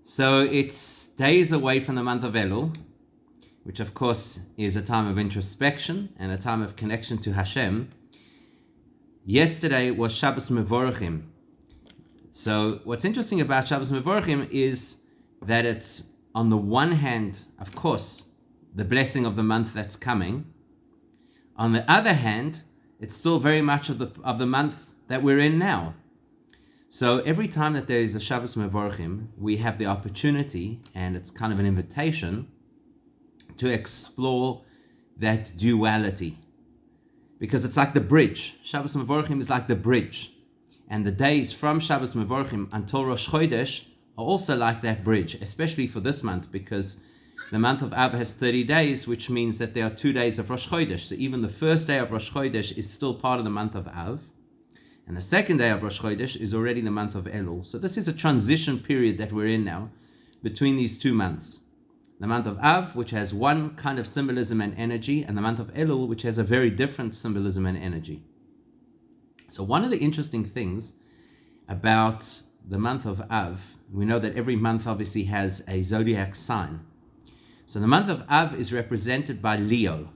So it's days away from the month of Elul, which of course is a time of introspection and a time of connection to Hashem. Yesterday was Shabbos Mevorachim. So what's interesting about Shabbos Mevorachim is that it's, on the one hand, of course, the blessing of the month that's coming. On the other hand, it's still very much of the month that we're in now. So every time that there is a Shabbos Mevorachim, we have the opportunity, and it's kind of an invitation, to explore that duality. Because it's like the bridge. Shabbos Mevorachim is like the bridge. And the days from Shabbos Mevorachim until Rosh Chodesh are also like that bridge, especially for this month, because the month of Av has 30 days, which means that there are 2 days of Rosh Chodesh. So even the first day of Rosh Chodesh is still part of the month of Av. And the second day of Rosh Chodesh is already the month of Elul. So this is a transition period that we're in now between these 2 months. The month of Av, which has one kind of symbolism and energy, and the month of Elul, which has a very different symbolism and energy. So one of the interesting things about the month of Av, we know that every month obviously has a zodiac sign. So the month of Av is represented by Leo,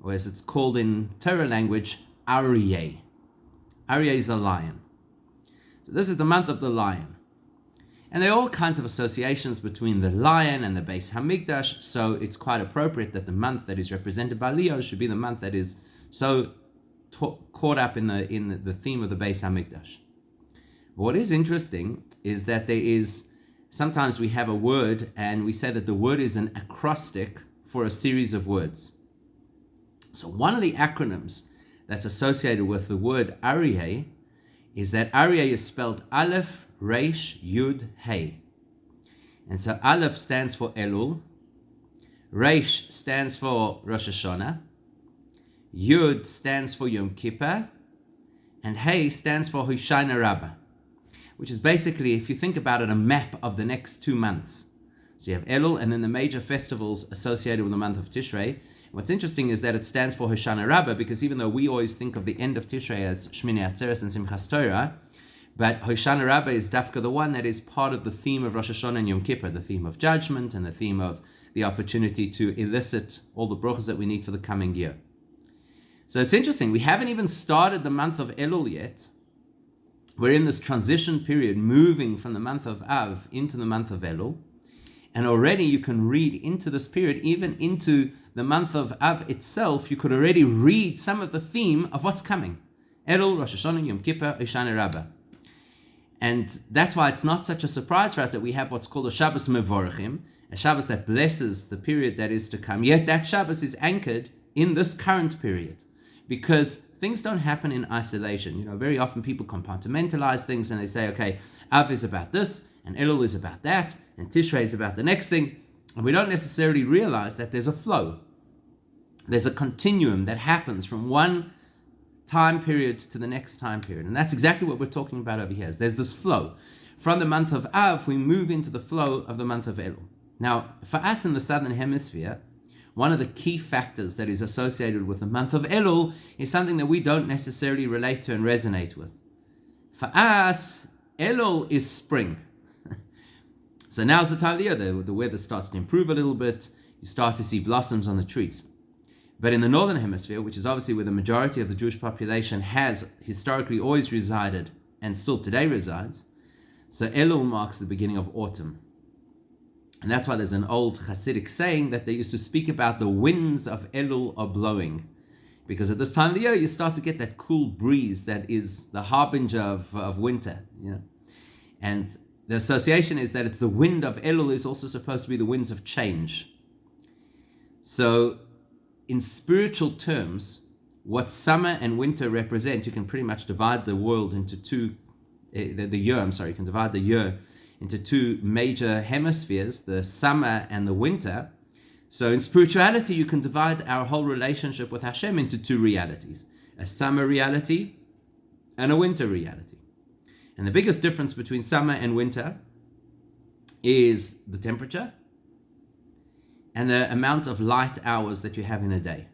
or as it's called in Torah language, Aryeh. Aryeh is a lion. So this is the month of the lion. And there are all kinds of associations between the lion and the Beis Hamikdash, so it's quite appropriate that the month that is represented by Leo should be the month that is so caught up in the theme of the Beis Hamikdash. What is interesting is that there is, sometimes we have a word and we say that the word is an acrostic for a series of words. So one of the acronyms that's associated with the word Aryeh is that Aryeh is spelled Aleph, Resh, Yud, Hey. And so Aleph stands for Elul, Resh stands for Rosh Hashanah, Yud stands for Yom Kippur, and Hey stands for Hoshana Rabbah, which is basically, if you think about it, a map of the next 2 months. So you have Elul and then the major festivals associated with the month of Tishrei. What's interesting is that it stands for Hoshana Rabbah, because even though we always think of the end of Tishrei as Shmini Atzeres and Simchas Torah, but Hoshana Rabbah is dafka the one that is part of the theme of Rosh Hashanah and Yom Kippur, the theme of judgment and the theme of the opportunity to elicit all the brachos that we need for the coming year. So it's interesting, we haven't even started the month of Elul yet. We're in this transition period, moving from the month of Av into the month of Elul. And already you can read into this period, even into the month of Av itself, you could already read some of the theme of what's coming. Elul, Rosh Hashanah, Yom Kippur, Hoshana Rabbah. And that's why it's not such a surprise for us that we have what's called a Shabbos Mevorachim, a Shabbos that blesses the period that is to come. Yet that Shabbos is anchored in this current period, because things don't happen in isolation. You know, very often people compartmentalize things and they say, okay, Av is about this, and Elul is about that, and Tishrei is about the next thing. And we don't necessarily realize that there's a flow. There's a continuum that happens from one time period to the next time period. And that's exactly what we're talking about over here. There's this flow. From the month of Av, we move into the flow of the month of Elul. Now, for us in the Southern Hemisphere, one of the key factors that is associated with the month of Elul is something that we don't necessarily relate to and resonate with. For us, Elul is spring. So now's the time of the year. The weather starts to improve a little bit. You start to see blossoms on the trees. But in the Northern Hemisphere, which is obviously where the majority of the Jewish population has historically always resided and still today resides, so Elul marks the beginning of autumn. And that's why there's an old Hasidic saying that they used to speak about the winds of Elul are blowing. Because at this time of the year, you start to get that cool breeze that is the harbinger of winter. You know? And the association is that it's the wind of Elul is also supposed to be the winds of change. So in spiritual terms, what summer and winter represent, you can pretty much divide the world into two, you can divide the year into 2 major hemispheres, the summer and the winter. So in spirituality, you can divide our whole relationship with Hashem into 2 realities, a summer reality and a winter reality. And the biggest difference between summer and winter is the temperature and the amount of light hours that you have in a day.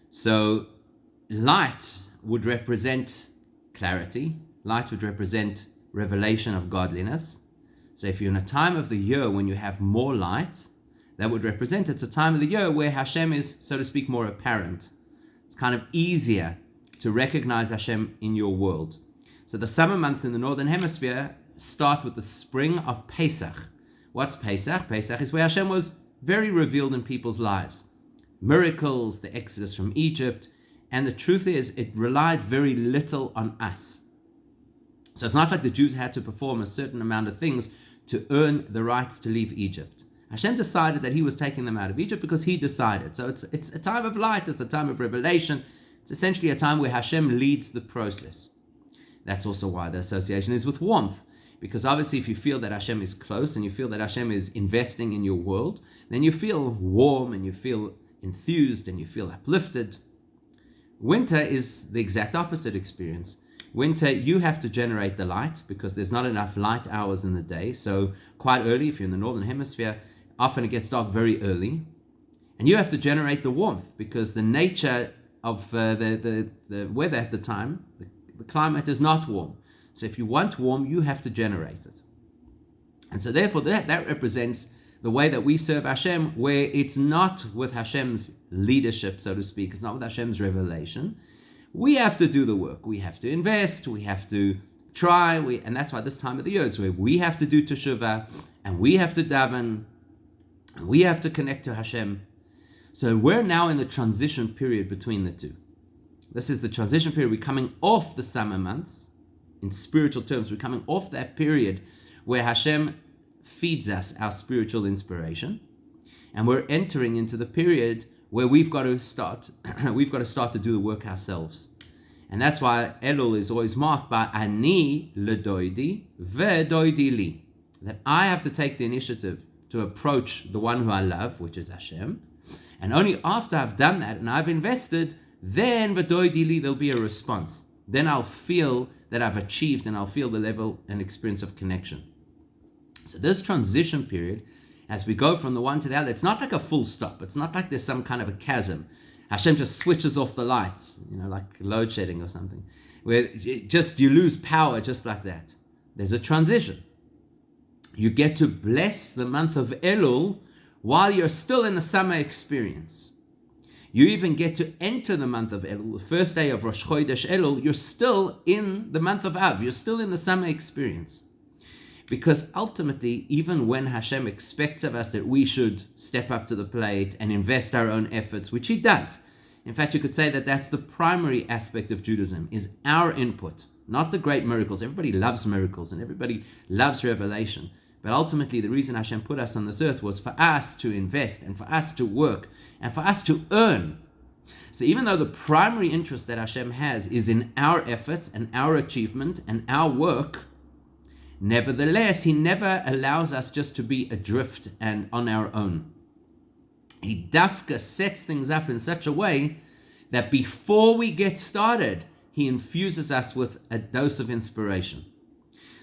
So light would represent clarity, light would represent revelation of godliness. So if you're in a time of the year when you have more light, that would represent it's a time of the year where Hashem is, so to speak, more apparent. It's kind of easier to recognize Hashem in your world. So the summer months in the Northern Hemisphere start with the spring of Pesach. What's Pesach? Pesach is where Hashem was very revealed in people's lives. Miracles, the exodus from Egypt, and the truth is it relied very little on us. So it's not like the Jews had to perform a certain amount of things to earn the right to leave Egypt. Hashem decided that he was taking them out of Egypt because he decided. So it's a time of light, it's a time of revelation. It's essentially a time where Hashem leads the process. That's also why the association is with warmth. Because obviously if you feel that Hashem is close and you feel that Hashem is investing in your world, then you feel warm and you feel enthused and you feel uplifted. Winter is the exact opposite experience. Winter, you have to generate the light because there's not enough light hours in the day. So quite early, if you're in the Northern Hemisphere, often it gets dark very early. And you have to generate the warmth because the nature of the weather at the time, the climate is not warm. So if you want warm, you have to generate it. And so therefore that represents the way that we serve Hashem, where it's not with Hashem's leadership, so to speak. It's not with Hashem's revelation. We have to do the work. We have to invest. We have to try. And that's why this time of the year is where we have to do teshuvah, and we have to daven, and we have to connect to Hashem. So we're now in the transition period between the two. This is the transition period. We're coming off the summer months. In spiritual terms, we're coming off that period where Hashem feeds us our spiritual inspiration. And we're entering into the period where we've got to start to do the work ourselves. And that's why Elul is always marked by Ani ledoidi vedoidi li. That I have to take the initiative to approach the one who I love, which is Hashem. And only after I've done that and I've invested, then vedoidi li, there'll be a response. Then I'll feel that I've achieved and I'll feel the level and experience of connection. So this transition period, as we go from the one to the other, it's not like a full stop. It's not like there's some kind of a chasm. Hashem just switches off the lights, like load shedding or something, where you lose power just like that. There's a transition. You get to bless the month of Elul while you're still in the summer experience. You even get to enter the month of Elul, the first day of Rosh Chodesh Elul, you're still in the month of Av, you're still in the summer experience. Because ultimately, even when Hashem expects of us that we should step up to the plate and invest our own efforts, which he does. In fact, you could say that that's the primary aspect of Judaism, is our input, not the great miracles. Everybody loves miracles and everybody loves revelation. But ultimately, the reason Hashem put us on this earth was for us to invest and for us to work and for us to earn. So even though the primary interest that Hashem has is in our efforts and our achievement and our work, nevertheless, he never allows us just to be adrift and on our own. He dafka sets things up in such a way that before we get started, he infuses us with a dose of inspiration.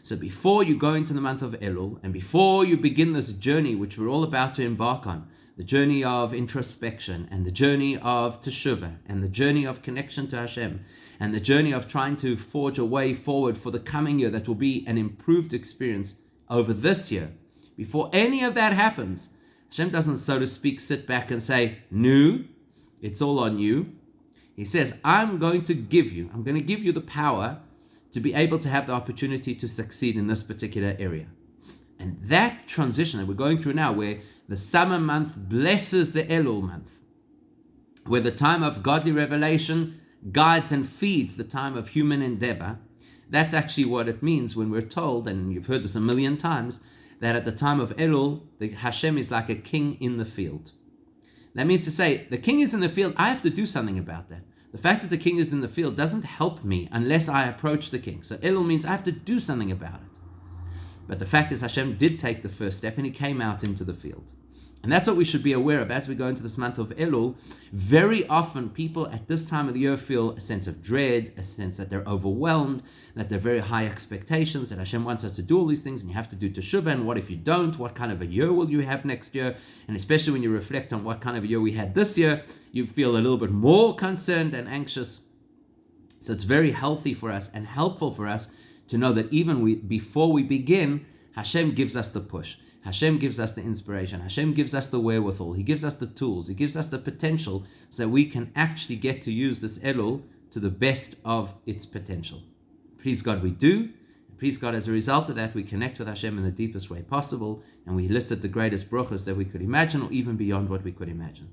So before you go into the month of Elul, and before you begin this journey, which we're all about to embark on, the journey of introspection, and the journey of teshuvah, and the journey of connection to Hashem, and the journey of trying to forge a way forward for the coming year that will be an improved experience over this year. Before any of that happens, Hashem doesn't, so to speak, sit back and say, no, it's all on you. He says, I'm going to give you the power to be able to have the opportunity to succeed in this particular area. And that transition that we're going through now, where the summer month blesses the Elul month, where the time of godly revelation guides and feeds the time of human endeavor, that's actually what it means when we're told, and you've heard this a million times, that at the time of Elul, the Hashem is like a king in the field. That means to say, the king is in the field, I have to do something about that. The fact that the king is in the field doesn't help me unless I approach the king. So Elul means I have to do something about it. But the fact is Hashem did take the first step and he came out into the field. And that's what we should be aware of as we go into this month of Elul. Very often people at this time of the year feel a sense of dread, a sense that they're overwhelmed, that they're very high expectations, that Hashem wants us to do all these things and you have to do teshuvah, and what if you don't? What kind of a year will you have next year? And especially when you reflect on what kind of a year we had this year, you feel a little bit more concerned and anxious. So it's very healthy for us and helpful for us to know that even before we begin, Hashem gives us the push. Hashem gives us the inspiration. Hashem gives us the wherewithal. He gives us the tools. He gives us the potential so we can actually get to use this Elul to the best of its potential. Please God, we do. Please God, as a result of that, we connect with Hashem in the deepest way possible, and we listed the greatest brachos that we could imagine, or even beyond what we could imagine.